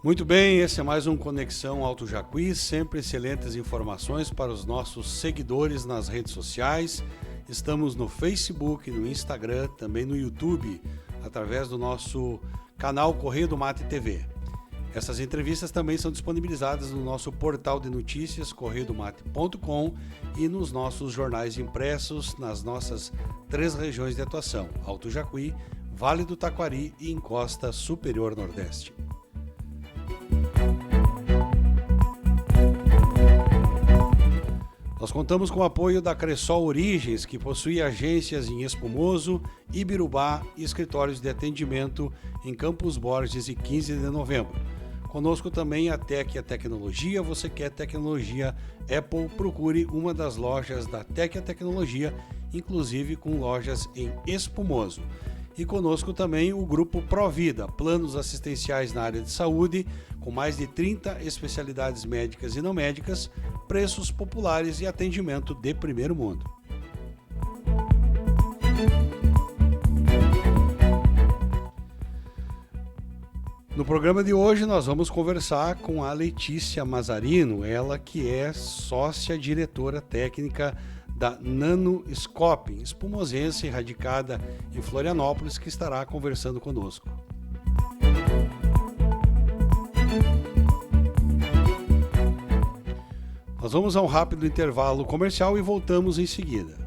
Muito bem, esse é mais um Conexão Alto Jacuí, sempre excelentes informações para os nossos seguidores nas redes sociais. Estamos no Facebook, no Instagram, também no YouTube, através do nosso canal Correio do Mate TV. Essas entrevistas também são disponibilizadas no nosso portal de notícias, correiodomate.com, e nos nossos jornais impressos nas nossas 3 regiões de atuação, Alto Jacuí, Vale do Taquari e Encosta Superior Nordeste. Nós contamos com o apoio da Cressol Origens, que possui agências em Espumoso, Ibirubá e escritórios de atendimento em Campos Borges e 15 de novembro. Conosco também a Tec a Tecnologia. Você quer tecnologia Apple? Procure uma das lojas da Tec a Tecnologia, inclusive com lojas em Espumoso. E conosco também o Grupo Provida, planos assistenciais na área de saúde, com mais de 30 especialidades médicas e não médicas, preços populares e atendimento de primeiro mundo. No programa de hoje nós vamos conversar com a Letícia Mazarino, ela que é sócia diretora técnica da Nanoscope, espumosense radicada em Florianópolis, que estará conversando conosco. Nós vamos a um rápido intervalo comercial e voltamos em seguida.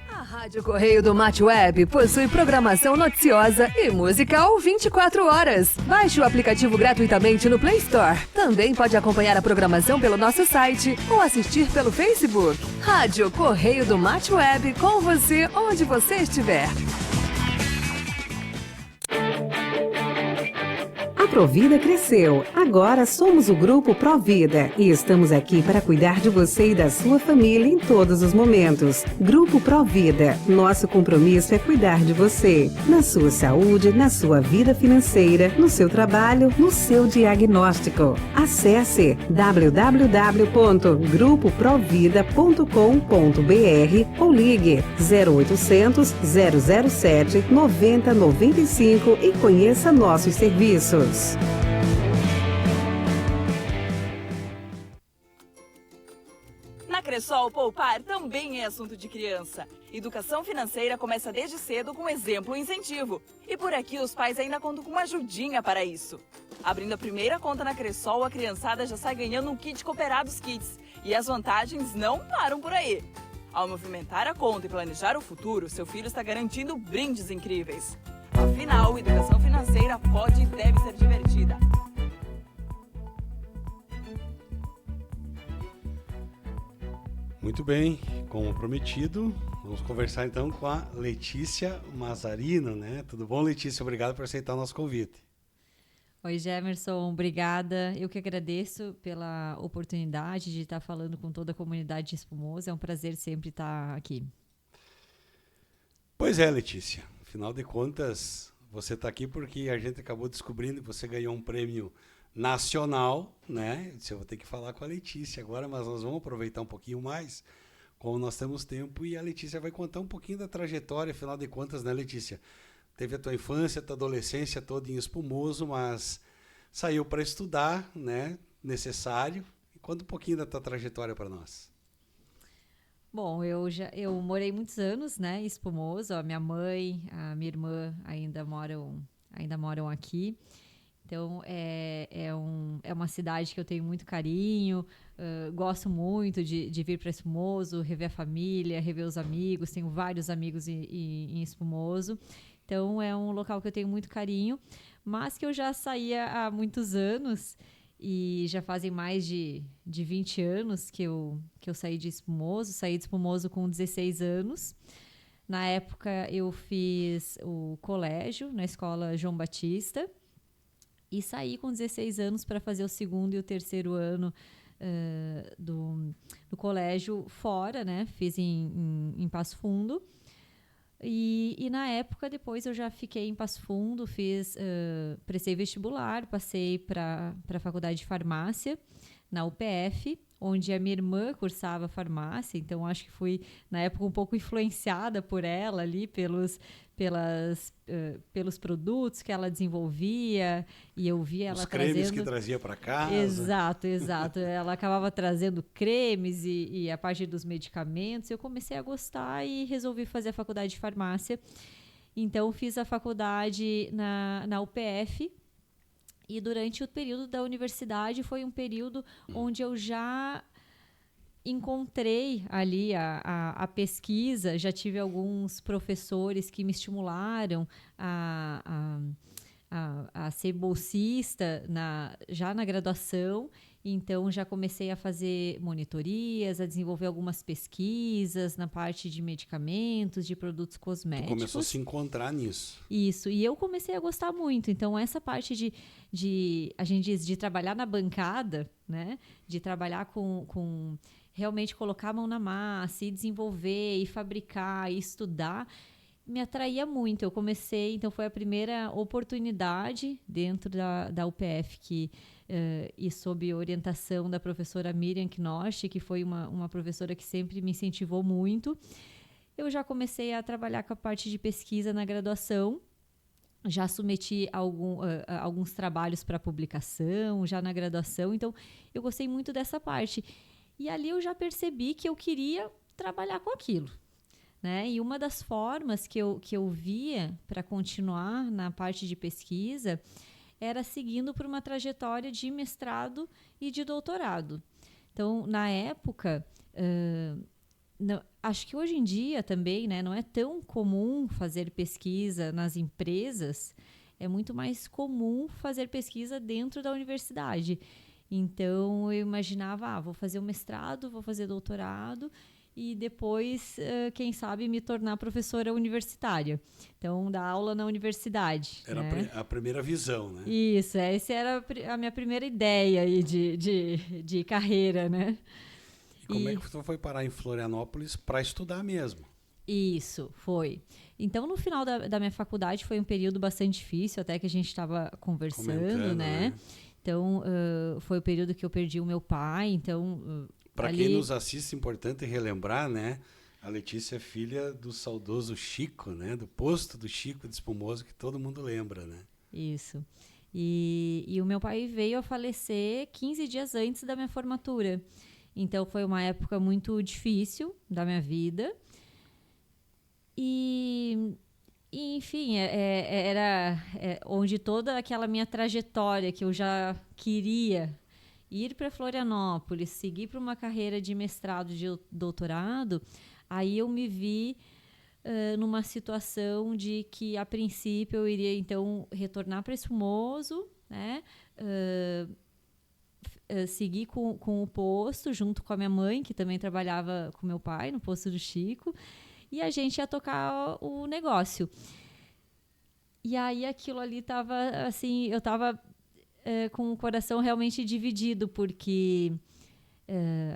A Rádio Correio do Mate Web possui programação noticiosa e musical 24 horas. Baixe o aplicativo gratuitamente no Play Store. Também pode acompanhar a programação pelo nosso site ou assistir pelo Facebook. Rádio Correio do Mate Web, com você onde você estiver. A Provida cresceu. Agora somos o Grupo Provida e estamos aqui para cuidar de você e da sua família em todos os momentos. Grupo Provida, nosso compromisso é cuidar de você, na sua saúde, na sua vida financeira, no seu trabalho, no seu diagnóstico. Acesse www.grupoprovida.com.br ou ligue 0800 007 9095 e conheça nossos serviços. Na Cressol, poupar também é assunto de criança. Educação financeira começa desde cedo com exemplo e incentivo. E por aqui os pais ainda contam com uma ajudinha para isso. Abrindo a primeira conta na Cressol, a criançada já sai ganhando um kit Cooperados Kids. E as vantagens não param por aí. Ao movimentar a conta e planejar o futuro, seu filho está garantindo brindes incríveis. Afinal, educação financeira pode e deve ser divertida. Muito bem, como prometido, vamos conversar então com a Letícia Mazarino, né? Tudo bom, Letícia? Obrigado por aceitar o nosso convite. Oi, Gemerson, obrigada. Eu que agradeço pela oportunidade de estar falando com toda a comunidade de Espumoso. É um prazer sempre estar aqui. Pois é, Letícia. Afinal de contas, você está aqui porque a gente acabou descobrindo que você ganhou um prêmio nacional, né? Eu vou ter que falar com a Letícia agora, mas nós vamos aproveitar um pouquinho mais, como nós temos tempo, e a Letícia vai contar um pouquinho da trajetória, afinal de contas, né, Letícia? Teve a tua infância, tua adolescência toda em Espumoso, mas saiu para estudar, né? Necessário. E conta um pouquinho da tua trajetória para nós. Bom, eu morei muitos anos, né, em Espumoso. A minha mãe, a minha irmã ainda moram aqui. Então, é uma cidade que eu tenho muito carinho, gosto muito de vir para Espumoso, rever a família, rever os amigos. Tenho vários amigos em Espumoso. Então, é um local que eu tenho muito carinho, mas que eu já saía há muitos anos. E já fazem mais de 20 anos que eu saí de Espumoso. Saí de Espumoso com 16 anos. Na época, eu fiz o colégio na escola João Batista. E saí com 16 anos para fazer o segundo e o terceiro ano do colégio fora, né? Fiz em Passo Fundo. E na época, depois eu já fiquei em Passo Fundo, prestei vestibular, passei para a faculdade de farmácia, na UPF, onde a minha irmã cursava farmácia, então acho que fui, na época, um pouco influenciada por ela ali, pelos produtos que ela desenvolvia, e eu via ela trazendo... Os cremes que trazia para casa. Exato. Ela acabava trazendo cremes e a parte dos medicamentos. Eu comecei a gostar e resolvi fazer a faculdade de farmácia. Então, fiz a faculdade na UPF, e durante o período da universidade foi um período onde eu já encontrei ali a pesquisa, já tive alguns professores que me estimularam a ser bolsista já na graduação. Então, já comecei a fazer monitorias, a desenvolver algumas pesquisas na parte de medicamentos, de produtos cosméticos. Tu começou a se encontrar nisso. Isso, e eu comecei a gostar muito. Então, essa parte a gente diz, de trabalhar na bancada, né? De trabalhar com realmente colocar a mão na massa e desenvolver, e fabricar, e estudar, me atraía muito. Eu comecei, então foi a primeira oportunidade dentro da UPF e sob orientação da professora Miriam Knost, que foi uma professora que sempre me incentivou muito. Eu já comecei a trabalhar com a parte de pesquisa na graduação, já submeti alguns trabalhos para publicação, já na graduação, então eu gostei muito dessa parte. E ali eu já percebi que eu queria trabalhar com aquilo, né? E uma das formas que eu via para continuar na parte de pesquisa era seguindo por uma trajetória de mestrado e de doutorado. Então, na época, acho que hoje em dia também, né, não é tão comum fazer pesquisa nas empresas, é muito mais comum fazer pesquisa dentro da universidade. Então, eu imaginava, vou fazer um mestrado, vou fazer doutorado e depois, quem sabe, me tornar professora universitária. Então, dar aula na universidade. Era, né? a primeira visão, né? Isso, essa era a minha primeira ideia aí de carreira, né? E como é que tu foi parar em Florianópolis para estudar mesmo? Isso, foi. Então, no final da minha faculdade, foi um período bastante difícil, até que a gente estava conversando, né? Então, foi o período que eu perdi o meu pai, então... Para quem nos assiste, é importante relembrar, né? A Letícia é filha do saudoso Chico, né? Do posto do Chico de Espumoso, que todo mundo lembra, né? Isso. E o meu pai veio a falecer 15 dias antes da minha formatura. Então, foi uma época muito difícil da minha vida. Enfim, era onde toda aquela minha trajetória que eu já queria ir para Florianópolis, seguir para uma carreira de mestrado, de doutorado, aí eu me vi numa situação de que, a princípio, eu iria, então, retornar para Espumoso, né? Seguir com o posto, junto com a minha mãe, que também trabalhava com meu pai, no posto do Chico, e a gente ia tocar o negócio. E aí, aquilo ali estava, assim, eu estava... com o coração realmente dividido, porque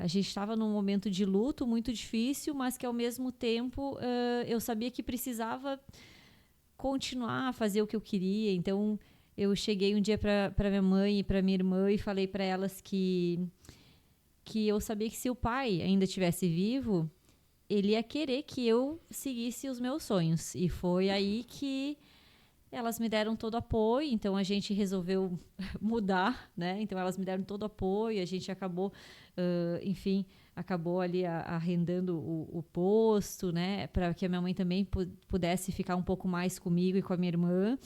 a gente estava num momento de luto muito difícil, mas que, ao mesmo tempo, eu sabia que precisava continuar a fazer o que eu queria. Então, eu cheguei um dia para minha mãe e para minha irmã e falei para elas que eu sabia que, se o pai ainda estivesse vivo, ele ia querer que eu seguisse os meus sonhos. E foi aí que elas me deram todo o apoio, então a gente resolveu mudar, né? Então elas me deram todo o apoio, a gente acabou, enfim, acabou ali arrendando o posto, né? Para que a minha mãe também pudesse ficar um pouco mais comigo e com a minha irmã.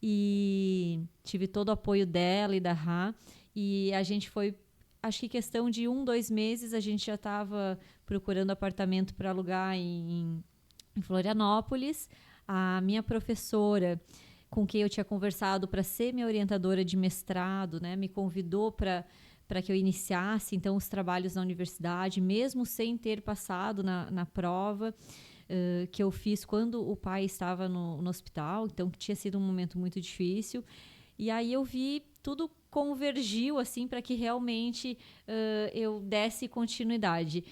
E tive todo o apoio dela e da Rá. E a gente foi, acho que questão de 2 meses, a gente já estava procurando apartamento para alugar em Florianópolis. A minha professora, com quem eu tinha conversado para ser minha orientadora de mestrado, né, me convidou para que eu iniciasse, então, os trabalhos na universidade, mesmo sem ter passado na prova que eu fiz quando o pai estava no hospital, então, que tinha sido um momento muito difícil. E aí eu vi, tudo convergiu, assim, para que realmente eu desse continuidade.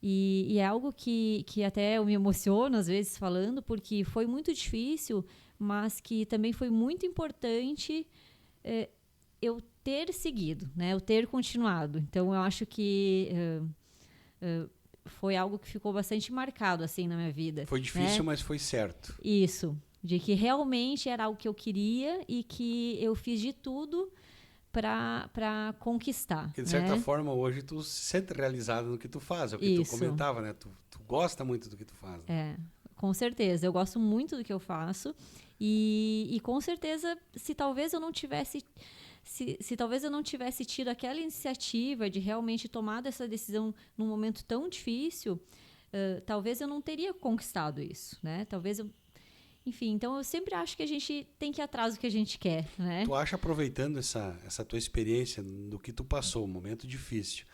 E é algo que até eu me emociono, às vezes, falando, porque foi muito difícil, mas que também foi muito importante eu ter seguido, né? Eu ter continuado. Então, eu acho que foi algo que ficou bastante marcado, assim, na minha vida. Foi difícil, né? mas foi certo. Isso, de que realmente era algo que eu queria e que eu fiz de tudo para conquistar. Porque, de certa né? forma, hoje tu se sente realizado no que tu faz. É o que tu Isso. comentava, né? Tu gosta muito do que tu faz. Né? Com certeza. Eu gosto muito do que eu faço. E com certeza, se talvez eu não tivesse... Se talvez eu não tivesse tido aquela iniciativa de realmente tomar essa decisão num momento tão difícil, talvez eu não teria conquistado isso, né? Talvez eu... Enfim, então eu sempre acho que a gente tem que ir atrás do que a gente quer, né? Tu acha, aproveitando essa tua experiência do que tu passou, um momento difícil,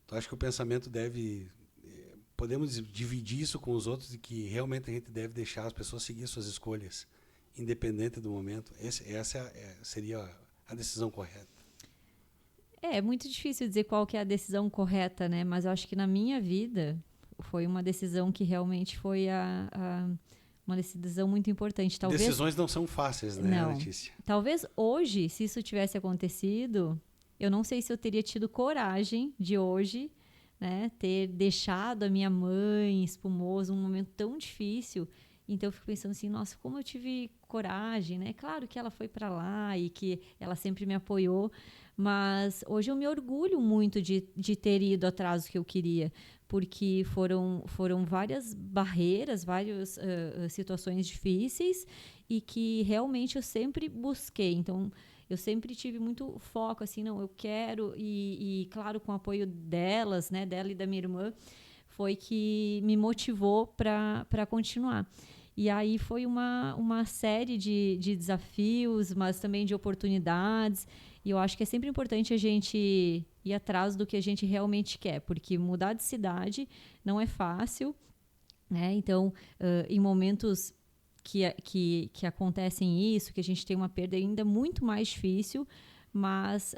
tu acha que o pensamento deve... Podemos dividir isso com os outros, de que realmente a gente deve deixar as pessoas seguir suas escolhas, independente do momento? Essa seria a decisão correta. É muito difícil dizer qual que é a decisão correta, né? Mas eu acho que na minha vida foi uma decisão que realmente foi uma decisão muito importante. Talvez, decisões não são fáceis, né, não. Letícia? Talvez hoje, se isso tivesse acontecido, eu não sei se eu teria tido coragem de hoje, né, ter deixado a minha mãe espumoso num momento tão difícil. Então eu fico pensando assim, nossa, como eu tive coragem, né? Claro que ela foi para lá e que ela sempre me apoiou, mas hoje eu me orgulho muito de ter ido atrás do que eu queria, porque foram várias barreiras, várias situações difíceis e que realmente eu sempre busquei. Então eu sempre tive muito foco, assim, não, eu quero, e claro, com o apoio delas, né, dela e da minha irmã, foi que me motivou para continuar. E aí foi uma série de desafios, mas também de oportunidades. E eu acho que é sempre importante a gente ir atrás do que a gente realmente quer, porque mudar de cidade não é fácil, né? Então, em momentos que acontecem isso, que a gente tem uma perda ainda muito mais difícil, mas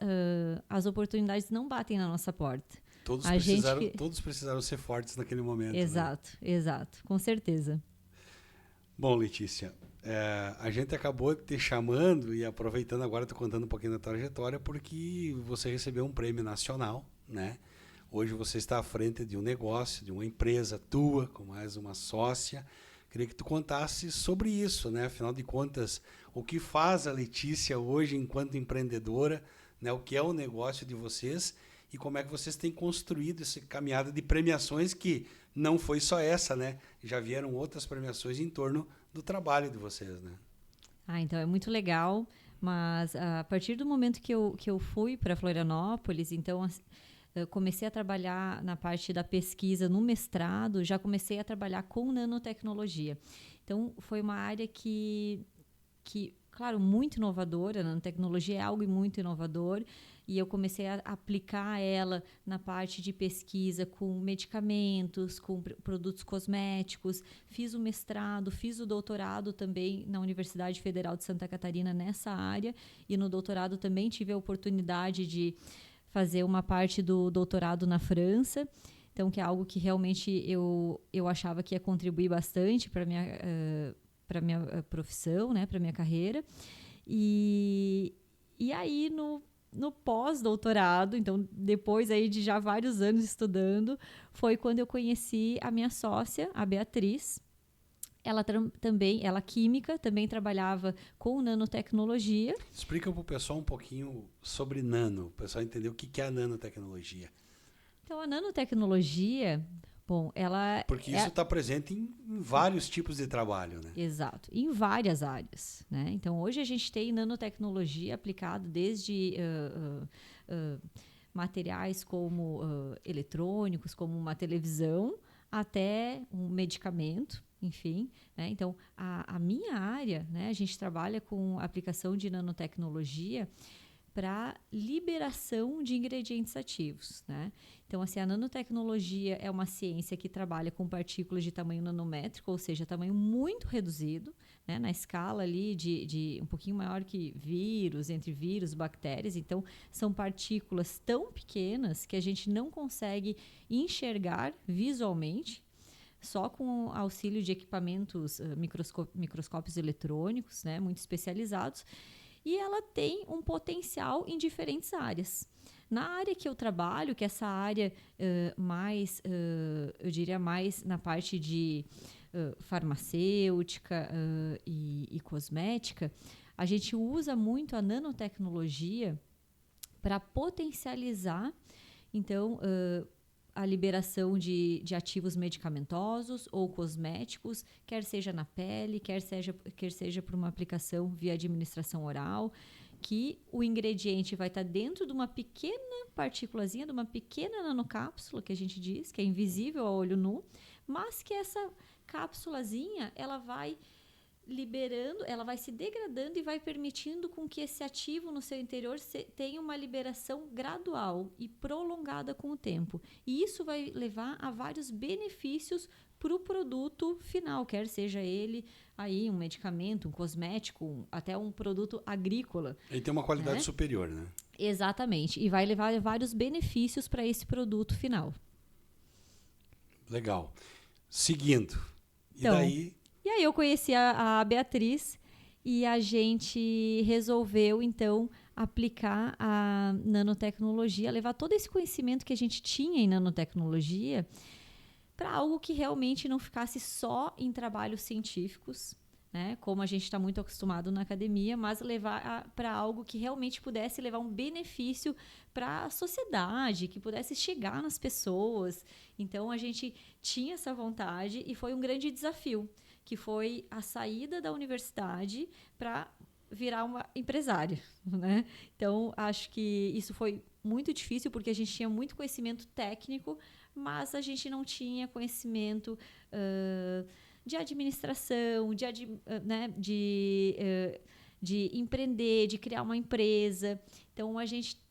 as oportunidades não batem na nossa porta. Todos precisaram ser fortes naquele momento. Exato, né? Exato, com certeza. Bom, Letícia, a gente acabou te chamando e aproveitando agora, tô contando um pouquinho da trajetória, porque você recebeu um prêmio nacional, né? Hoje você está à frente de um negócio, de uma empresa tua, com mais uma sócia. Queria que tu contasse sobre isso, né? Afinal de contas, o que faz a Letícia hoje enquanto empreendedora, né? O que é o negócio de vocês e como é que vocês têm construído essa caminhada de premiações, que não foi só essa, né? Já vieram outras premiações em torno do trabalho de vocês, né? Então é muito legal, mas a partir do momento que eu fui para Florianópolis, então eu comecei a trabalhar na parte da pesquisa no mestrado, já comecei a trabalhar com nanotecnologia. Então foi uma área que claro, muito inovadora. A nanotecnologia é algo muito inovador, e eu comecei a aplicar ela na parte de pesquisa com medicamentos, com produtos cosméticos. Fiz o mestrado, fiz o doutorado também na Universidade Federal de Santa Catarina nessa área, e no doutorado também tive a oportunidade de fazer uma parte do doutorado na França. Então, que é algo que realmente eu achava que ia contribuir bastante para a minha profissão, né, para a minha carreira. E aí, no pós-doutorado, então depois aí de já vários anos estudando, foi quando eu conheci a minha sócia, a Beatriz. Ela também, ela química, também trabalhava com nanotecnologia. Explica para o pessoal um pouquinho sobre nano, o pessoal entender o que é a nanotecnologia. Então, a nanotecnologia... Bom, ela... Porque isso está presente em vários tipos de trabalho, né? Exato, em várias áreas, né? Então, hoje a gente tem nanotecnologia aplicada desde materiais como eletrônicos, como uma televisão, até um medicamento, enfim. Né? Então, a minha área, né, a gente trabalha com aplicação de nanotecnologia para liberação de ingredientes ativos, né? Então, assim, a nanotecnologia é uma ciência que trabalha com partículas de tamanho nanométrico, ou seja, tamanho muito reduzido, né? Na escala ali de um pouquinho maior que vírus, entre vírus, bactérias. Então, são partículas tão pequenas que a gente não consegue enxergar visualmente, só com o auxílio de equipamentos, microscópios eletrônicos, né? Muito especializados. e ela tem um potencial em diferentes áreas. Na área que eu trabalho, que é essa área mais, eu diria mais na parte de farmacêutica e cosmética, a gente usa muito a nanotecnologia para potencializar, então, a liberação de ativos medicamentosos ou cosméticos, quer seja na pele, quer seja por uma aplicação via administração oral, que o ingrediente vai estar dentro de uma pequena partículazinha, de uma pequena nanocápsula, que a gente diz, que é invisível ao olho nu, mas que essa cápsulazinha, ela vai liberando, ela vai se degradando e vai permitindo com que esse ativo no seu interior tenha uma liberação gradual e prolongada com o tempo. E isso vai levar a vários benefícios para o produto final, quer seja ele aí um medicamento, um cosmético, até um produto agrícola. Ele tem uma qualidade superior, né? Exatamente. E vai levar vários benefícios para esse produto final. Legal. Seguindo. Então, e daí... E aí eu conheci a Beatriz e a gente resolveu, então, aplicar a nanotecnologia, levar todo esse conhecimento que a gente tinha em nanotecnologia para algo que realmente não ficasse só em trabalhos científicos, né, como a gente está muito acostumado na academia, mas levar para algo que realmente pudesse levar um benefício para a sociedade, que pudesse chegar nas pessoas. Então, a gente tinha essa vontade e foi um grande desafio, que foi a saída da universidade para virar uma empresária, né? Então, acho que isso foi muito difícil, porque a gente tinha muito conhecimento técnico, mas a gente não tinha conhecimento de administração, de empreender, de criar uma empresa. Então, a gente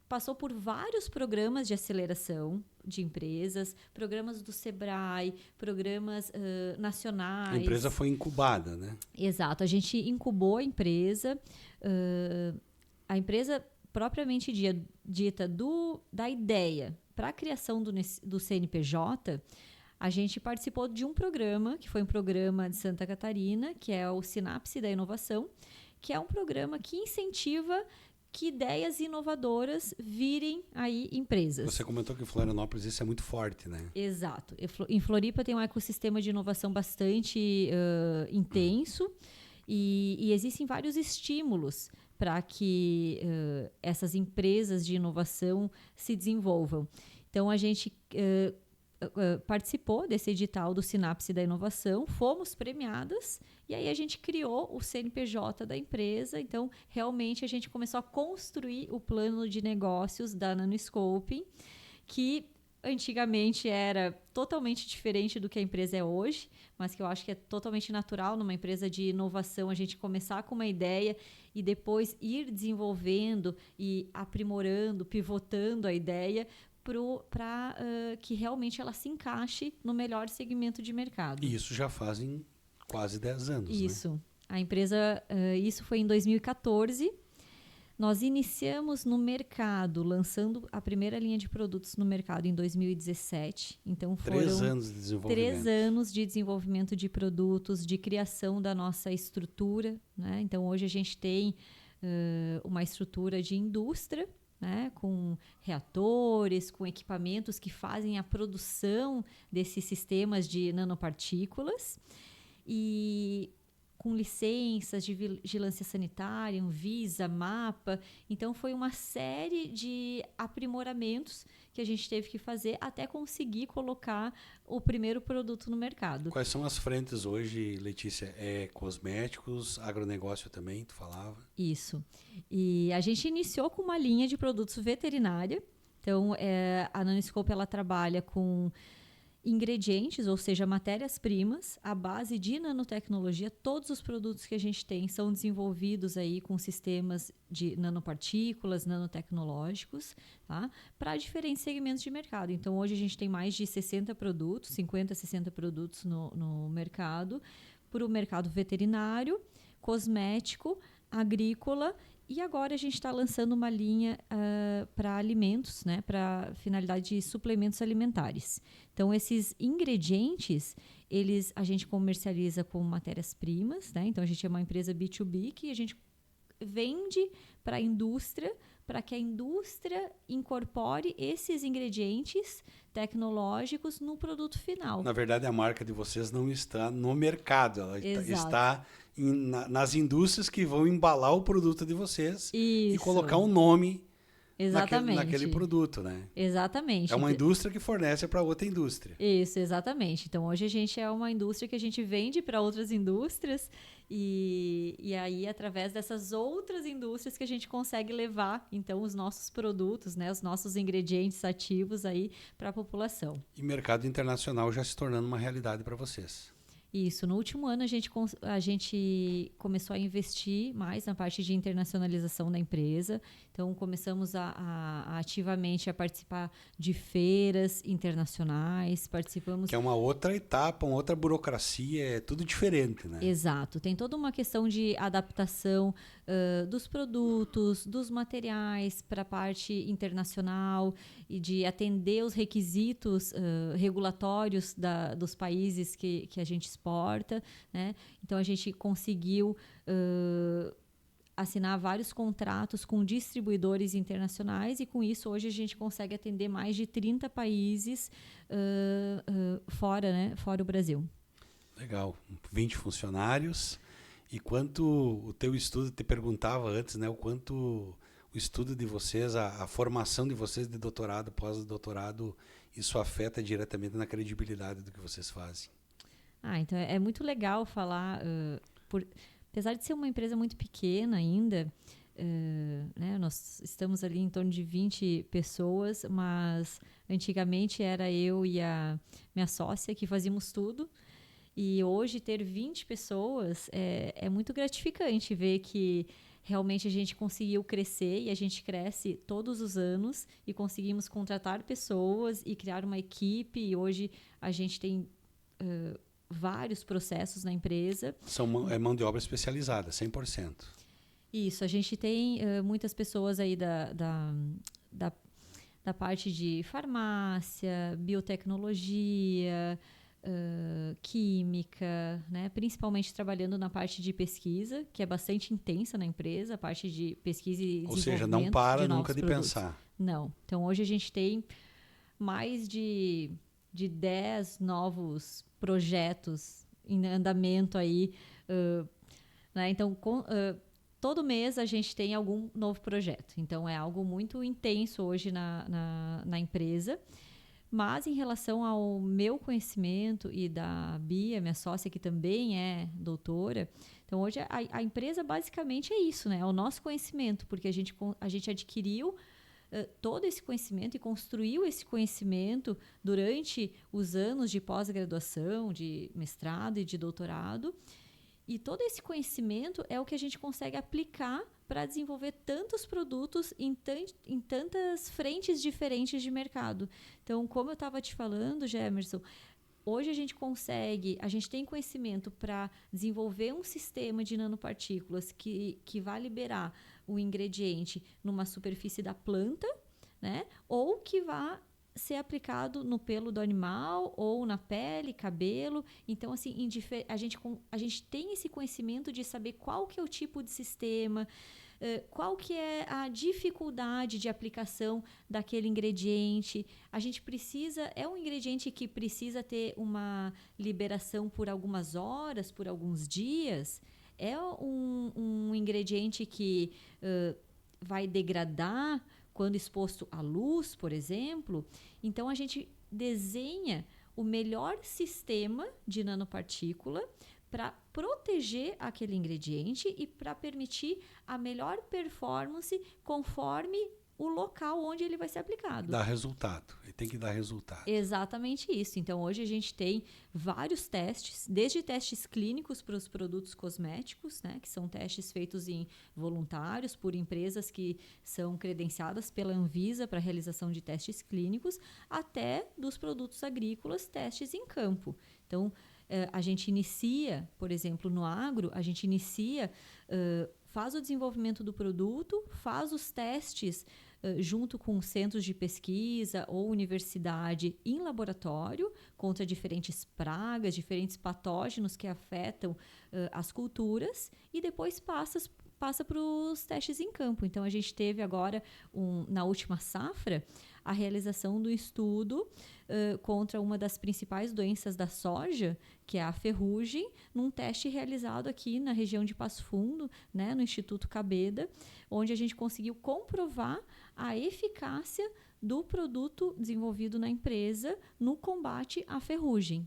passou por vários programas de aceleração de empresas, programas do Sebrae, programas nacionais. A empresa foi incubada, né? Exato. A gente incubou a empresa. A empresa propriamente dita da ideia para a criação do CNPJ, a gente participou de um programa, que foi um programa de Santa Catarina, que é o Sinapse da Inovação, que é um programa que incentiva que ideias inovadoras virem aí empresas. Você comentou que em Florianópolis isso é muito forte, né? Exato. Em Floripa tem um ecossistema de inovação bastante intenso e existem vários estímulos para que essas empresas de inovação se desenvolvam. Então, a gente participou desse edital do Sinapse da Inovação, fomos premiadas e aí a gente criou o CNPJ da empresa. Então, realmente, a gente começou a construir o plano de negócios da Nanoscoping, que antigamente era totalmente diferente do que a empresa é hoje, mas que eu acho que é totalmente natural numa empresa de inovação a gente começar com uma ideia e depois ir desenvolvendo e aprimorando, pivotando a ideia para que realmente ela se encaixe no melhor segmento de mercado. E isso já fazem quase 10 anos, Isso. né? A empresa, isso foi em 2014. Nós iniciamos no mercado, lançando a primeira linha de produtos no mercado em 2017. Então, foram 3 anos de desenvolvimento. 3 anos de desenvolvimento de produtos, de criação da nossa estrutura, né? Então, hoje a gente tem uma estrutura de indústria, né, com reatores, com equipamentos que fazem a produção desses sistemas de nanopartículas e com licenças de vigilância sanitária, Anvisa, MAPA. Então, foi uma série de aprimoramentos que a gente teve que fazer até conseguir colocar o primeiro produto no mercado. Quais são as frentes hoje, Letícia? É cosméticos, agronegócio também, tu falava? Isso. E a gente iniciou com uma linha de produtos veterinária. Então, a Nanoscope, ela trabalha com ingredientes, ou seja, matérias-primas, à base de nanotecnologia. Todos os produtos que a gente tem são desenvolvidos aí com sistemas de nanopartículas, nanotecnológicos, tá? Para diferentes segmentos de mercado. Então, hoje a gente tem mais de 60 produtos, 50, 60 produtos no mercado, para o mercado veterinário, cosmético, agrícola. E agora a gente está lançando uma linha para alimentos, né, para finalidade de suplementos alimentares. Então, esses ingredientes, a gente comercializa com matérias-primas, né? Então, a gente é uma empresa B2B que a gente vende para a indústria, para que a indústria incorpore esses ingredientes tecnológicos no produto final. Na verdade, a marca de vocês não está no mercado, ela está nas indústrias que vão embalar o produto de vocês e colocar um nome naquele produto, né? Exatamente. É uma indústria que fornece para outra indústria. Isso, exatamente. Então, hoje a gente é uma indústria que a gente vende para outras indústrias e aí, através dessas outras indústrias que a gente consegue levar, então, os nossos produtos, né, os nossos ingredientes ativos aí para a população. E mercado internacional já se tornando uma realidade para vocês. Isso. No último ano, a gente começou a investir mais na parte de internacionalização da empresa. Então, começamos ativamente a participar de feiras internacionais. Participamos... Que é uma outra etapa, uma outra burocracia, é tudo diferente, né? Exato. Tem toda uma questão de adaptação dos produtos, dos materiais para a parte internacional e de atender os requisitos regulatórios dos países que a gente exporta, né? Então, a gente conseguiu assinar vários contratos com distribuidores internacionais e, com isso, hoje a gente consegue atender mais de 30 países fora, né? Fora o Brasil. Legal. 20 funcionários. E quanto o teu estudo, te perguntava antes, né? O quanto o estudo de vocês, a formação de vocês de doutorado, pós-doutorado, isso afeta diretamente na credibilidade do que vocês fazem. Então é muito legal falar, apesar de ser uma empresa muito pequena ainda, né, nós estamos ali em torno de 20 pessoas, mas antigamente era eu e a minha sócia que fazíamos tudo. E hoje ter 20 pessoas é muito gratificante ver que realmente a gente conseguiu crescer e a gente cresce todos os anos e conseguimos contratar pessoas e criar uma equipe. E hoje a gente tem vários processos na empresa. É mão de obra especializada, 100%. Isso, a gente tem muitas pessoas aí da parte de farmácia, biotecnologia, química, né? Principalmente trabalhando na parte de pesquisa, que é bastante intensa na empresa, a parte de pesquisa e desenvolvimento. Ou seja, não para nunca de produtos. pensar. Não. Então, hoje a gente tem mais de 10 novos projetos em andamento aí, né? Então, todo mês a gente tem algum novo projeto. Então, é algo muito intenso hoje na empresa. Mas, em relação ao meu conhecimento e da Bia, minha sócia, que também é doutora, então hoje a empresa basicamente é isso, né? É o nosso conhecimento, porque a gente adquiriu todo esse conhecimento e construiu esse conhecimento durante os anos de pós-graduação, de mestrado e de doutorado. E todo esse conhecimento é o que a gente consegue aplicar para desenvolver tantos produtos em tantas frentes diferentes de mercado. Então, como eu estava te falando, Gemerson, hoje a gente tem conhecimento para desenvolver um sistema de nanopartículas que vai liberar o ingrediente numa superfície da planta, né? Ou que vai ser aplicado no pelo do animal ou na pele, cabelo. Então, assim, a gente tem esse conhecimento de saber qual que é o tipo de sistema, qual que é a dificuldade de aplicação daquele ingrediente. A gente é um ingrediente que precisa ter uma liberação por algumas horas, por alguns dias. É um ingrediente que vai degradar quando exposto à luz, por exemplo. Então, a gente desenha o melhor sistema de nanopartícula para proteger aquele ingrediente e para permitir a melhor performance conforme o local onde ele vai ser aplicado. Dá resultado. Ele tem que dar resultado. Exatamente isso. Então, hoje a gente tem vários testes, desde testes clínicos para os produtos cosméticos, né, que são testes feitos em voluntários por empresas que são credenciadas pela Anvisa para a realização de testes clínicos, até dos produtos agrícolas, testes em campo. Então, a gente inicia, por exemplo, no agro, a gente faz o desenvolvimento do produto, faz os testes junto com centros de pesquisa ou universidade em laboratório contra diferentes pragas, diferentes patógenos que afetam as culturas e depois passa para os testes em campo. Então, a gente teve agora, na última safra, a realização do estudo contra uma das principais doenças da soja, que é a ferrugem, num teste realizado aqui na região de Passo Fundo, né, no Instituto Cabeda, onde a gente conseguiu comprovar a eficácia do produto desenvolvido na empresa no combate à ferrugem.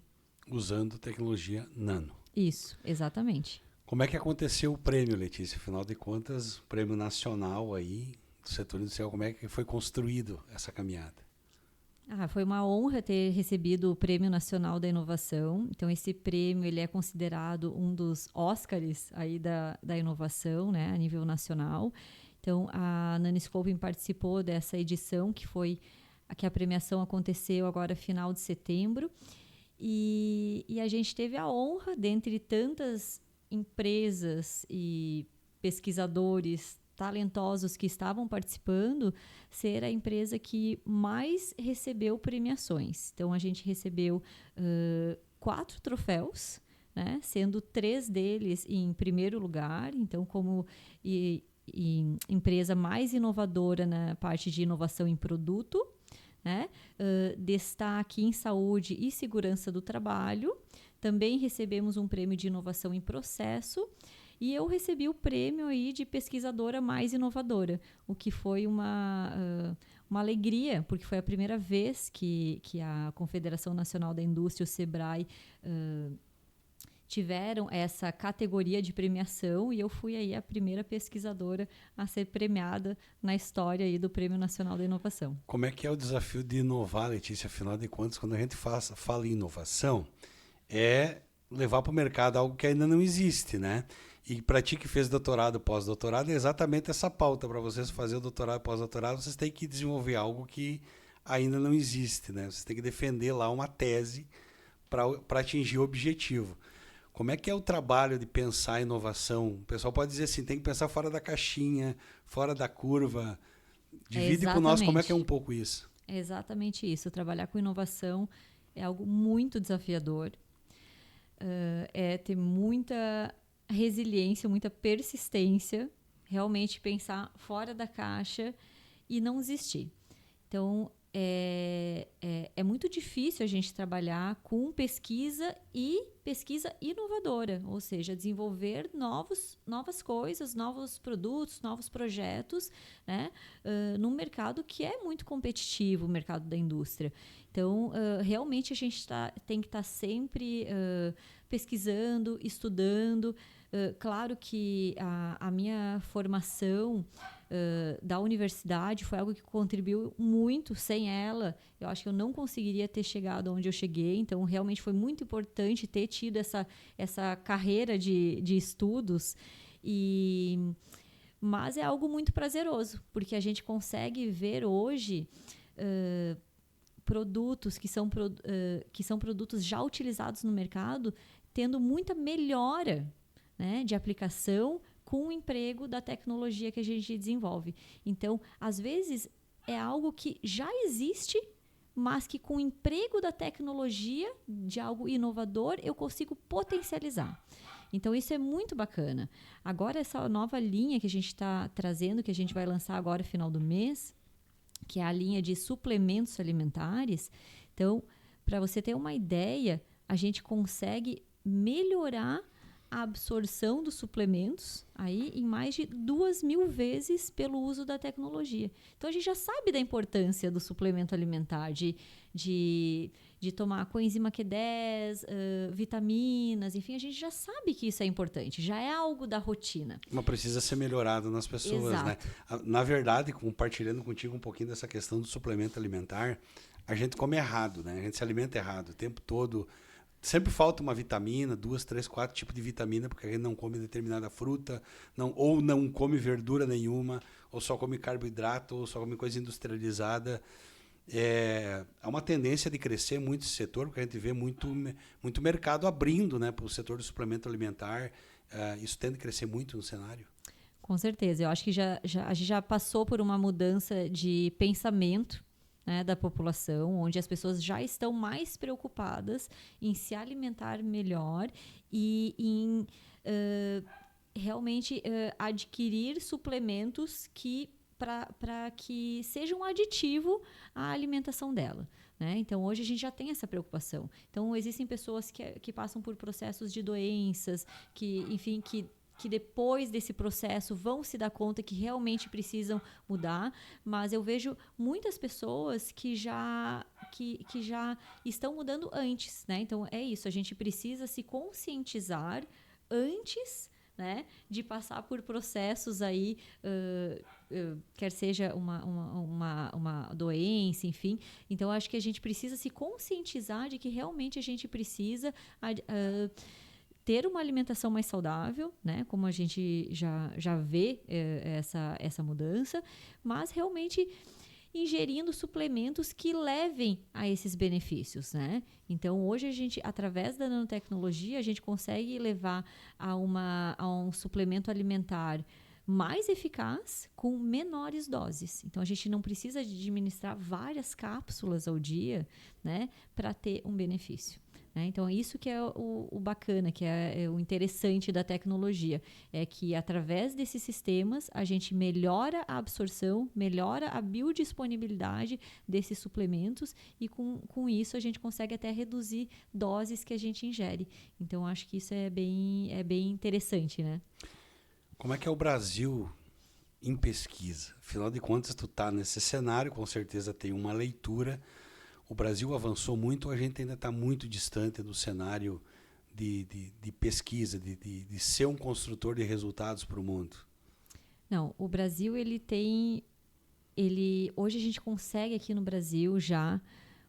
Usando tecnologia nano. Isso, exatamente. Como é que aconteceu o prêmio, Letícia? Afinal de contas, o prêmio nacional aí do setor industrial, como é que foi construído essa caminhada? Foi uma honra ter recebido o Prêmio Nacional da Inovação. Então, esse prêmio ele é considerado um dos Oscars aí da inovação, né, a nível nacional. Então, a Nanoscoping participou dessa edição, que a premiação aconteceu agora final de setembro. E a gente teve a honra, dentre tantas empresas e pesquisadores talentosos que estavam participando, ser a empresa que mais recebeu premiações. Então, a gente recebeu 4 troféus, né, sendo 3 deles em primeiro lugar. Então, como empresa mais inovadora na parte de inovação em produto, né, destaque em saúde e segurança do trabalho. Também recebemos um prêmio de inovação em processo e eu recebi o prêmio aí de pesquisadora mais inovadora, o que foi uma alegria, porque foi a primeira vez que a Confederação Nacional da Indústria, o SEBRAE, tiveram essa categoria de premiação e eu fui aí a primeira pesquisadora a ser premiada na história aí do Prêmio Nacional da Inovação. Como é que é o desafio de inovar, Letícia? Afinal de contas, quando a gente fala em inovação, é levar para o mercado algo que ainda não existe, né? E para ti que fez doutorado, pós-doutorado, é exatamente essa pauta. Para vocês fazer o doutorado, pós-doutorado, vocês têm que desenvolver algo que ainda não existe, né? Vocês têm que defender lá uma tese para atingir o objetivo. Como é que é o trabalho de pensar a inovação? O pessoal pode dizer assim, tem que pensar fora da caixinha, fora da curva. Divide com nós como é que é um pouco isso. É exatamente isso. Trabalhar com inovação é algo muito desafiador. É ter muita resiliência, muita persistência, realmente pensar fora da caixa e não desistir. Então, é muito difícil a gente trabalhar com pesquisa inovadora, ou seja, desenvolver novas coisas, novos produtos, novos projetos, né, num mercado que é muito competitivo, o mercado da indústria. Então, realmente a gente tem que estar sempre pesquisando, estudando. Claro que a minha formação da universidade foi algo que contribuiu muito. Sem ela, eu acho que eu não conseguiria ter chegado onde eu cheguei. Então, realmente foi muito importante ter tido essa carreira de estudos. Mas é algo muito prazeroso, porque a gente consegue ver hoje produtos que são produtos já utilizados no mercado, tendo muita melhora, né, de aplicação com o emprego da tecnologia que a gente desenvolve. Então, às vezes, é algo que já existe, mas que com o emprego da tecnologia, de algo inovador, eu consigo potencializar. Então, isso é muito bacana. Agora, essa nova linha que a gente está trazendo, que a gente vai lançar agora no final do mês, que é a linha de suplementos alimentares. Então, para você ter uma ideia, a gente consegue melhorar a absorção dos suplementos aí em mais de 2.000 vezes pelo uso da tecnologia. Então, a gente já sabe da importância do suplemento alimentar, de tomar coenzima Q10, vitaminas, enfim, a gente já sabe que isso é importante, já é algo da rotina. Mas precisa ser melhorado nas pessoas, Exato. né? Na verdade, compartilhando contigo um pouquinho dessa questão do suplemento alimentar, a gente come errado, né? A gente se alimenta errado o tempo todo. Sempre falta uma vitamina, 2, 3, 4 tipos de vitamina, porque a gente não come determinada fruta, ou não come verdura nenhuma, ou só come carboidrato, ou só come coisa industrializada. Há uma tendência de crescer muito esse setor, porque a gente vê muito mercado abrindo, né, para o setor do suplemento alimentar. Isso tende a crescer muito no cenário? Com certeza. Eu acho que a gente já passou por uma mudança de pensamento, né, da população, onde as pessoas já estão mais preocupadas em se alimentar melhor e em realmente adquirir suplementos para que sejam um aditivo à alimentação dela. Né? Então, hoje a gente já tem essa preocupação. Então, existem pessoas que passam por processos de doenças, que depois desse processo vão se dar conta que realmente precisam mudar, mas eu vejo muitas pessoas que já estão mudando antes, né? Então, é isso, a gente precisa se conscientizar antes, né, de passar por processos aí, quer seja uma doença, enfim. Então, acho que a gente precisa se conscientizar de que realmente a gente precisa ter uma alimentação mais saudável, né? Como a gente já vê essa mudança, mas realmente ingerindo suplementos que levem a esses benefícios, né? Então, hoje a gente, através da nanotecnologia, a gente consegue levar a um suplemento alimentar mais eficaz com menores doses. Então, a gente não precisa administrar várias cápsulas ao dia, né, para ter um benefício. Então, isso que é o bacana, que é o interessante da tecnologia, é que através desses sistemas a gente melhora a absorção, melhora a biodisponibilidade desses suplementos e com isso a gente consegue até reduzir doses que a gente ingere. Então, acho que isso é bem interessante, né? Como é que é o Brasil em pesquisa? Afinal de contas, tu está nesse cenário, com certeza tem uma leitura. O Brasil avançou muito, a gente ainda está muito distante do cenário de pesquisa, de ser um construtor de resultados para o mundo. Não, o Brasil, hoje a gente consegue aqui no Brasil já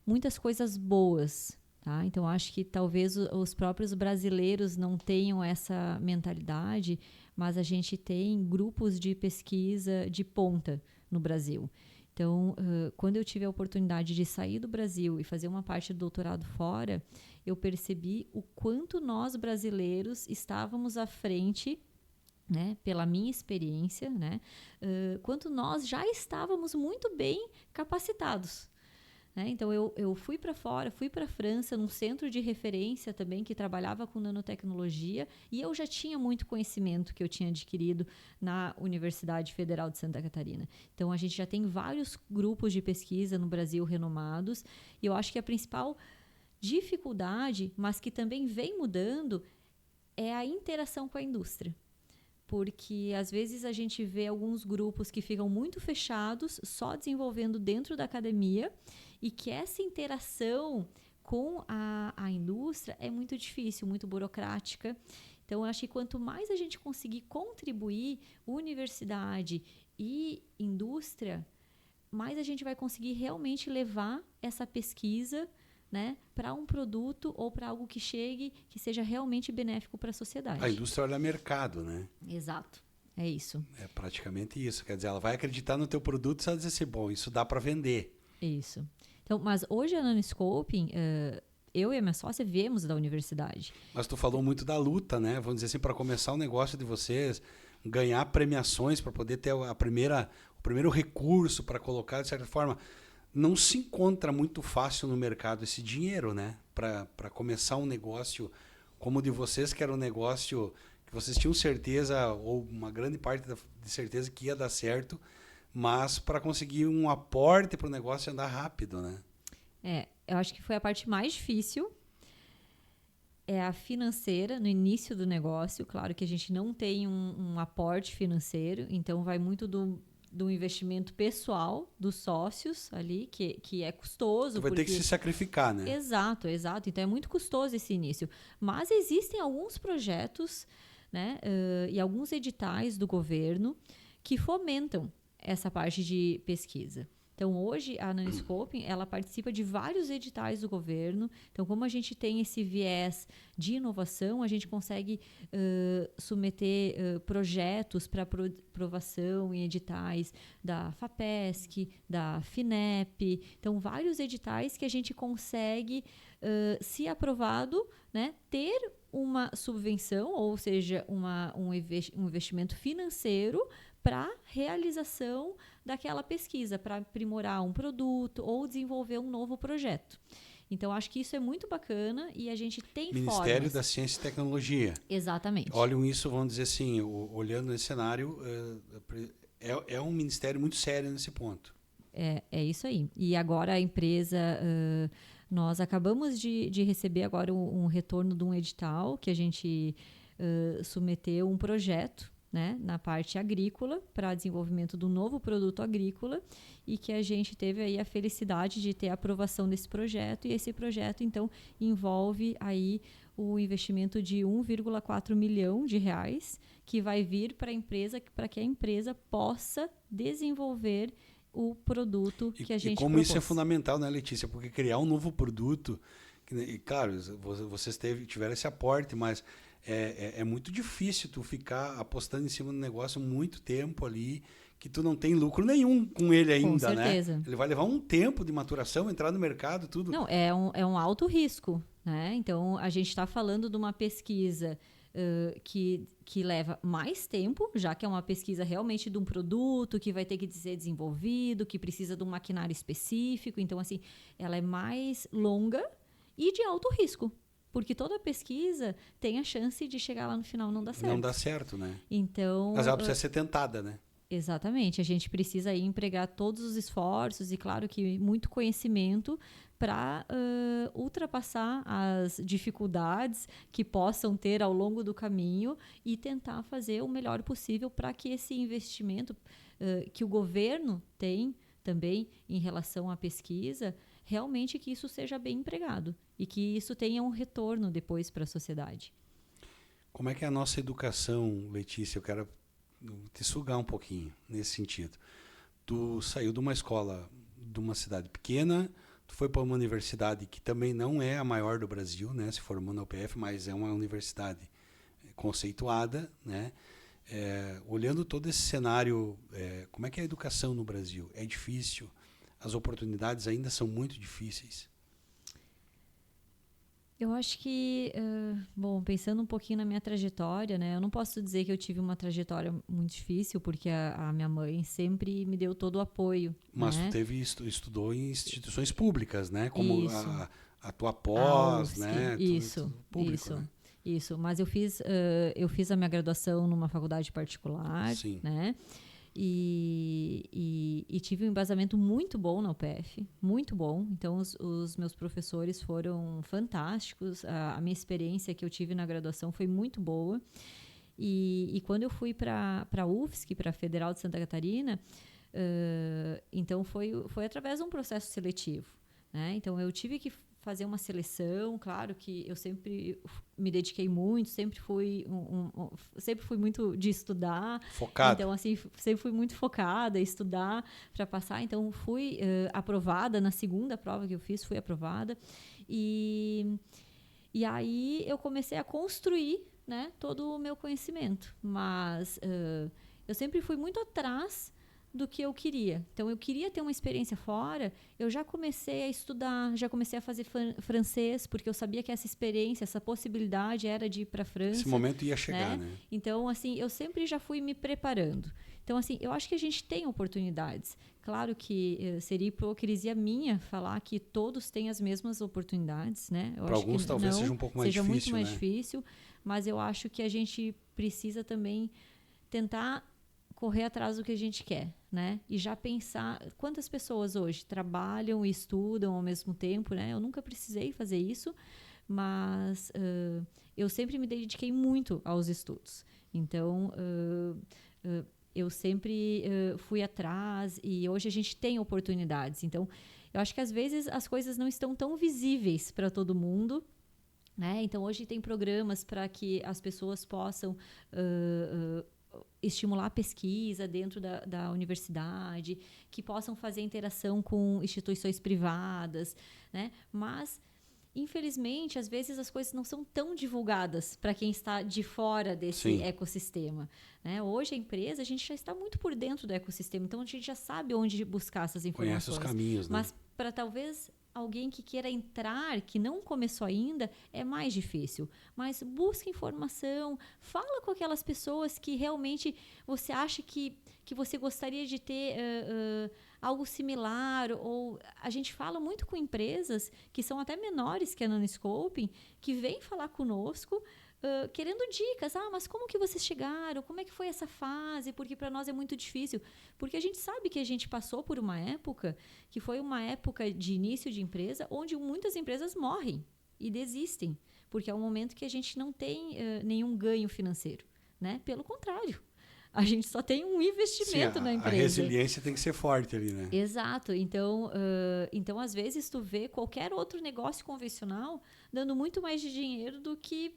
muitas coisas boas, tá? Então, acho que talvez os próprios brasileiros não tenham essa mentalidade, mas a gente tem grupos de pesquisa de ponta no Brasil. Então, quando eu tive a oportunidade de sair do Brasil e fazer uma parte do doutorado fora, eu percebi o quanto nós brasileiros estávamos à frente, né, pela minha experiência, né, quanto nós já estávamos muito bem capacitados. Né? Então, eu fui para fora, fui para a França, num centro de referência também que trabalhava com nanotecnologia, e eu já tinha muito conhecimento que eu tinha adquirido na Universidade Federal de Santa Catarina. Então, a gente já tem vários grupos de pesquisa no Brasil renomados, e eu acho que a principal dificuldade, mas que também vem mudando, é a interação com a indústria. Porque, às vezes, a gente vê alguns grupos que ficam muito fechados, só desenvolvendo dentro da academia, e que essa interação com a indústria é muito difícil, muito burocrática. Então, eu acho que quanto mais a gente conseguir contribuir, universidade e indústria, mais a gente vai conseguir realmente levar essa pesquisa, né, para um produto ou para algo que chegue, que seja realmente benéfico para a sociedade. A indústria olha mercado, né? Exato, é isso. É praticamente isso. Quer dizer, ela vai acreditar no teu produto e ela dizer assim, bom, isso dá para vender. Isso. Então, mas hoje a Nanoscoping, eu e a minha sócia viemos da universidade. Mas tu falou muito da luta, né? Vamos dizer assim, para começar o negócio de vocês, ganhar premiações para poder ter o primeiro recurso para colocar, de certa forma, não se encontra muito fácil no mercado esse dinheiro, né? Para começar um negócio como o de vocês, que era um negócio que vocês tinham certeza, ou uma grande parte de certeza que ia dar certo, mas para conseguir um aporte para o negócio andar rápido, né? Eu acho que foi a parte mais difícil, é a financeira, no início do negócio. Claro que a gente não tem um aporte financeiro, então vai muito do investimento pessoal dos sócios ali, que é custoso. Tu vai ter que se sacrificar, né? Exato. Então é muito custoso esse início. Mas existem alguns projetos, né, e alguns editais do governo que fomentam essa parte de pesquisa. Então, hoje, a Nanoscoping, ela participa de vários editais do governo. Então, como a gente tem esse viés de inovação, a gente consegue submeter projetos para aprovação em editais da FAPESC, da FINEP. Então, vários editais que a gente consegue, se aprovado, né, ter uma subvenção, ou seja, um investimento financeiro para realização daquela pesquisa, para aprimorar um produto ou desenvolver um novo projeto. Então, acho que isso é muito bacana e a gente tem Ministério formas. da Ciência e Tecnologia. Exatamente. Olham isso, vamos dizer assim, olhando esse cenário, é um ministério muito sério nesse ponto. É isso aí. E agora a empresa, nós acabamos de receber agora um retorno de um edital que a gente submeteu um projeto, né, na parte agrícola para desenvolvimento do novo produto agrícola e que a gente teve aí a felicidade de ter a aprovação desse projeto e esse projeto então envolve aí o investimento de 1,4 milhão de reais que vai vir para a empresa para que a empresa possa desenvolver o produto que a gente como propôs. isso é fundamental, né, Letícia? Porque criar um novo produto, e claro, vocês tiveram esse aporte, mas é muito difícil tu ficar apostando em cima do negócio muito tempo ali, que tu não tem lucro nenhum com ele ainda, Com certeza. né? Ele vai levar um tempo de maturação, entrar no mercado, tudo. Não, é um alto risco, né? Então, a gente está falando de uma pesquisa que leva mais tempo, já que é uma pesquisa realmente de um produto que vai ter que ser desenvolvido, que precisa de um maquinário específico. Então, assim, ela é mais longa e de alto risco. Porque toda pesquisa tem a chance de chegar lá no final e não dar certo. Não dá certo, né? Então, mas ela precisa ser tentada, né? Exatamente. A gente precisa aí empregar todos os esforços e, claro, que muito conhecimento para ultrapassar as dificuldades que possam ter ao longo do caminho e tentar fazer o melhor possível para que esse investimento que o governo tem também em relação à pesquisa, realmente que isso seja bem empregado e que isso tenha um retorno depois para a sociedade. Como é que é a nossa educação, Letícia? Eu quero te sugar um pouquinho nesse sentido. Tu saiu de uma escola de uma cidade pequena, tu foi para uma universidade que também não é a maior do Brasil, né? Se formou na UPF, mas é uma universidade conceituada, né? Olhando todo esse cenário, como é que é a educação no Brasil? É difícil? As oportunidades ainda são muito difíceis? Eu acho que, bom, pensando um pouquinho na minha trajetória, né? Eu não posso dizer que eu tive uma trajetória muito difícil, porque a minha mãe sempre me deu todo o apoio. Mas né? tu estudou em instituições públicas, né? Como Isso. a tua pós, UFSC, né? Isso, tudo público, isso. né? Isso, mas eu fiz a minha graduação numa faculdade particular, Sim. né? E tive um embasamento muito bom na UPF, muito bom. Então, os meus professores foram fantásticos. A minha experiência que eu tive na graduação foi muito boa. E quando eu fui para a UFSC, para a Federal de Santa Catarina, então foi através de um processo seletivo, né? Então, eu tive que fazer uma seleção. Claro que eu sempre me dediquei muito, sempre fui muito de estudar. Focado. Então, assim, sempre fui muito focada em estudar para passar. Então, fui aprovada na segunda prova que eu fiz, fui aprovada. E aí eu comecei a construir, né, todo o meu conhecimento. Mas eu sempre fui muito atrás do que eu queria. Então, eu queria ter uma experiência fora, eu já comecei a estudar, já comecei a fazer francês, porque eu sabia que essa experiência, essa possibilidade era de ir para a França. Esse momento ia chegar, né? Então, assim, eu sempre já fui me preparando. Então, assim, eu acho que a gente tem oportunidades. Claro que seria hipocrisia minha falar que todos têm as mesmas oportunidades, né? Para alguns talvez seja um pouco mais difícil, muito mais né? difícil, mas eu acho que a gente precisa também tentar correr atrás do que a gente quer, né? E já pensar quantas pessoas hoje trabalham e estudam ao mesmo tempo, né? Eu nunca precisei fazer isso, mas eu sempre me dediquei muito aos estudos. Então, eu sempre fui atrás e hoje a gente tem oportunidades. Então, eu acho que às vezes as coisas não estão tão visíveis para todo mundo, né? Então, hoje tem programas para que as pessoas possam estimular a pesquisa dentro da universidade, que possam fazer interação com instituições privadas, né? Mas, infelizmente, às vezes as coisas não são tão divulgadas para quem está de fora desse ecossistema, né? Hoje, a empresa, a gente já está muito por dentro do ecossistema, então a gente já sabe onde buscar essas informações. Conhece os caminhos, né? Mas para talvez alguém que queira entrar, que não começou ainda, é mais difícil. Mas busca informação, fala com aquelas pessoas que realmente você acha que você gostaria de ter algo similar. Ou a gente fala muito com empresas que são até menores que a Nanoscoping, que vêm falar conosco, querendo dicas. Mas como que vocês chegaram? Como é que foi essa fase? Porque para nós é muito difícil. Porque a gente sabe que a gente passou por uma época, que foi uma época de início de empresa, onde muitas empresas morrem e desistem. Porque é um momento que a gente não tem nenhum ganho financeiro, né? Pelo contrário, a gente só tem um investimento na empresa. A resiliência tem que ser forte ali, né? Exato. Então, às vezes, tu vê qualquer outro negócio convencional dando muito mais de dinheiro do que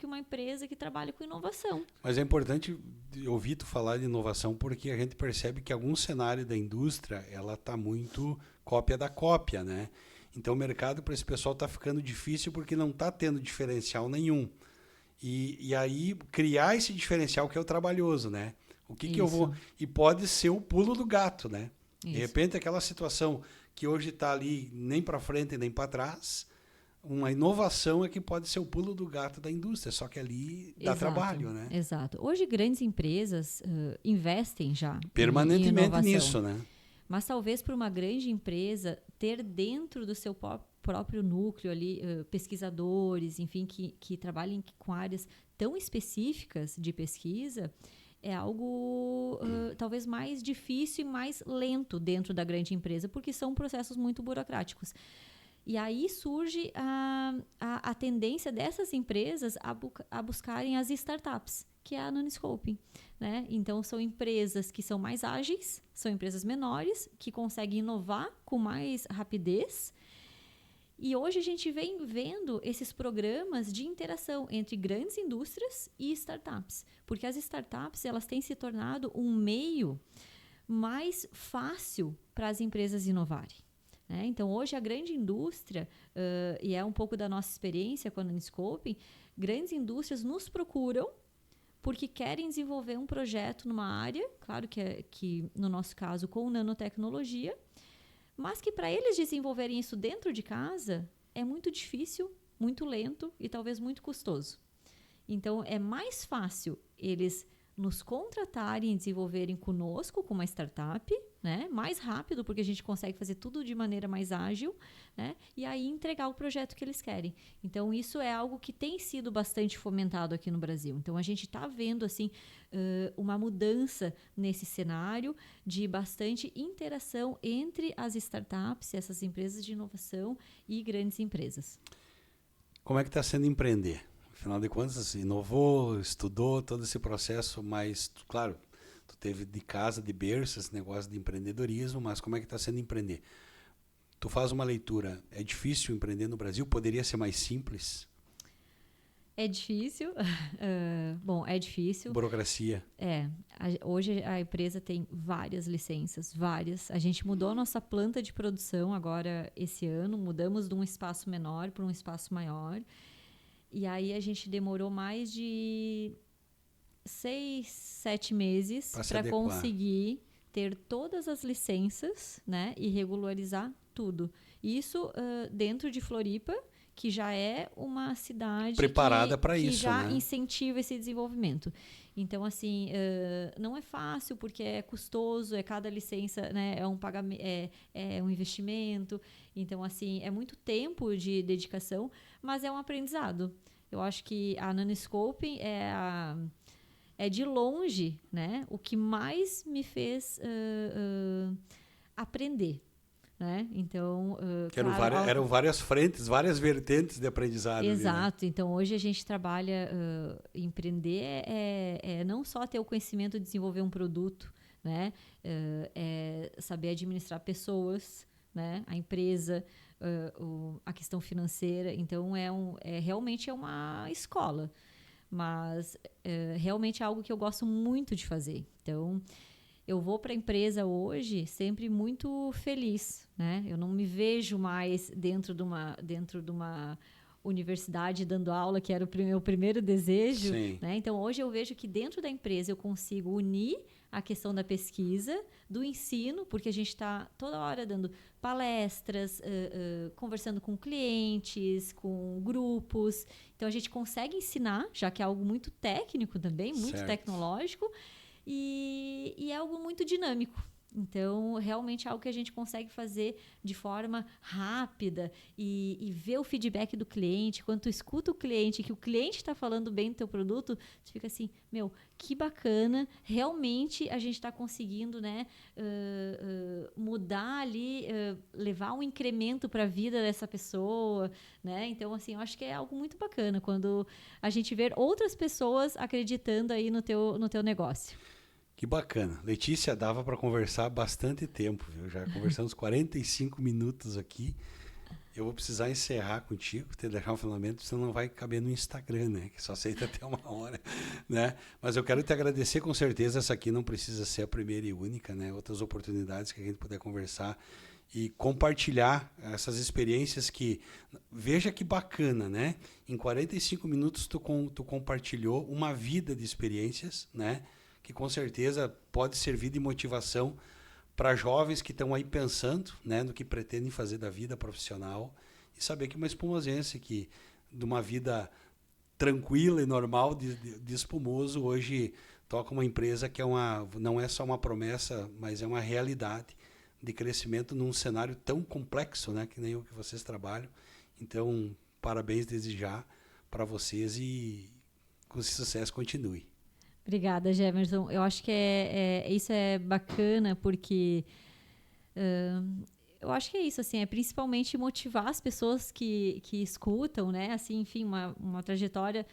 uma empresa que trabalha com inovação. Mas é importante ouvir tu falar de inovação, porque a gente percebe que algum cenário da indústria, ela está muito cópia da cópia, né? Então o mercado para esse pessoal está ficando difícil porque não está tendo diferencial nenhum. E aí criar esse diferencial que é o trabalhoso, né? O que eu vou... E pode ser o pulo do gato, né? Isso. De repente aquela situação que hoje está ali nem para frente nem para trás, uma inovação é que pode ser o pulo do gato da indústria, só que ali dá trabalho, né? Exato. Hoje grandes empresas investem já permanentemente em nisso, né? Mas talvez para uma grande empresa ter dentro do seu próprio núcleo ali pesquisadores, enfim, que trabalhem com áreas tão específicas de pesquisa, é algo talvez mais difícil e mais lento dentro da grande empresa, porque são processos muito burocráticos. E aí surge a tendência dessas empresas a buscarem as startups, que é a Nanoscoping, né? Então, são empresas que são mais ágeis, são empresas menores, que conseguem inovar com mais rapidez. E hoje a gente vem vendo esses programas de interação entre grandes indústrias e startups, porque as startups elas têm se tornado um meio mais fácil para as empresas inovarem. Então, hoje a grande indústria, e é um pouco da nossa experiência com a Nanoscoping, grandes indústrias nos procuram porque querem desenvolver um projeto numa área, claro que no nosso caso com nanotecnologia, mas que para eles desenvolverem isso dentro de casa é muito difícil, muito lento e talvez muito custoso. Então, é mais fácil eles nos contratarem e desenvolverem conosco, com uma startup, né? Mais rápido, porque a gente consegue fazer tudo de maneira mais ágil, né? E aí entregar o projeto que eles querem. Então, isso é algo que tem sido bastante fomentado aqui no Brasil. Então, a gente está vendo assim, uma mudança nesse cenário de bastante interação entre as startups, essas empresas de inovação e grandes empresas. Como é que está sendo empreender? Afinal de contas, inovou, estudou todo esse processo, mas, claro, tu teve de casa, de berço, esse negócio de empreendedorismo, mas como é que está sendo empreender? Tu faz uma leitura, é difícil empreender no Brasil? Poderia ser mais simples? É difícil. Bom, é difícil. Burocracia. Hoje a empresa tem várias licenças, várias. A gente mudou a nossa planta de produção agora esse ano, mudamos de um espaço menor para um espaço maior. E aí a gente demorou mais de 6, 7 meses para conseguir ter todas as licenças, né, e regularizar tudo. Isso dentro de Floripa, que já é uma cidade preparada para isso, que já né? incentiva esse desenvolvimento. Então, assim, não é fácil porque é custoso, cada licença, né, é um pagamento, é um investimento. Então, assim, é muito tempo de dedicação, mas é um aprendizado. Eu acho que a Nanoscoping é de longe, né, o que mais me fez aprender. Né? Então, eram várias frentes, várias vertentes de aprendizado. Exato. Ali, né? Então, hoje a gente trabalha, empreender não só ter o conhecimento de desenvolver um produto, né? É saber administrar pessoas, né? A empresa, a questão financeira. Então, realmente é uma escola. Mas realmente é algo que eu gosto muito de fazer. Então, eu vou para a empresa hoje sempre muito feliz, né? Eu não me vejo mais dentro de uma universidade dando aula, que era o meu primeiro desejo, Sim. né? Então, hoje eu vejo que dentro da empresa eu consigo unir a questão da pesquisa, do ensino, porque a gente está toda hora dando palestras, conversando com clientes, com grupos. Então, a gente consegue ensinar, já que é algo muito técnico também, muito Certo. tecnológico, e é algo muito dinâmico. Então, realmente é algo que a gente consegue fazer de forma rápida e ver o feedback do cliente. Quando tu escuta o cliente, que o cliente está falando bem do teu produto, tu fica assim, meu, que bacana. Realmente a gente está conseguindo, né, mudar ali, levar um incremento para a vida dessa pessoa, né? Então, assim, eu acho que é algo muito bacana quando a gente vê outras pessoas acreditando aí no teu negócio. Que bacana. Letícia, dava para conversar bastante tempo, viu? Já conversamos 45 minutos aqui. Eu vou precisar encerrar contigo, ter deixar um fundamento, senão não vai caber no Instagram, né? Que só aceita até 1 hora, né? Mas eu quero te agradecer, com certeza. Essa aqui não precisa ser a primeira e única, né? Outras oportunidades que a gente puder conversar e compartilhar essas experiências que... Veja que bacana, né? Em 45 minutos tu compartilhou uma vida de experiências, né? Que com certeza pode servir de motivação para jovens que estão aí pensando, né, no que pretendem fazer da vida profissional e saber que uma espumosense que de uma vida tranquila e normal de espumoso hoje toca uma empresa que não é só uma promessa, mas é uma realidade de crescimento num cenário tão complexo, né, que nem o que vocês trabalham. Então, parabéns desde já para vocês e com esse sucesso continue. Obrigada, Jefferson. Eu acho que isso é bacana porque eu acho que é isso, assim, é principalmente motivar as pessoas que escutam, né? Assim, enfim, uma trajetória,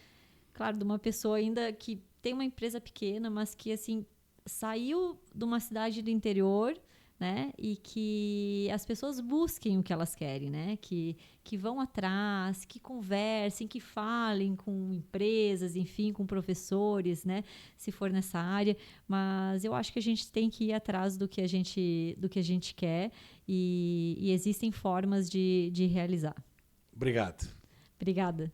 claro, de uma pessoa ainda que tem uma empresa pequena, mas que, assim, saiu de uma cidade do interior, né? E que as pessoas busquem o que elas querem, né? Que vão atrás, que conversem, que falem com empresas, enfim, com professores, né? Se for nessa área. Mas eu acho que a gente tem que ir atrás do que a gente quer e existem formas de realizar. Obrigado. Obrigada.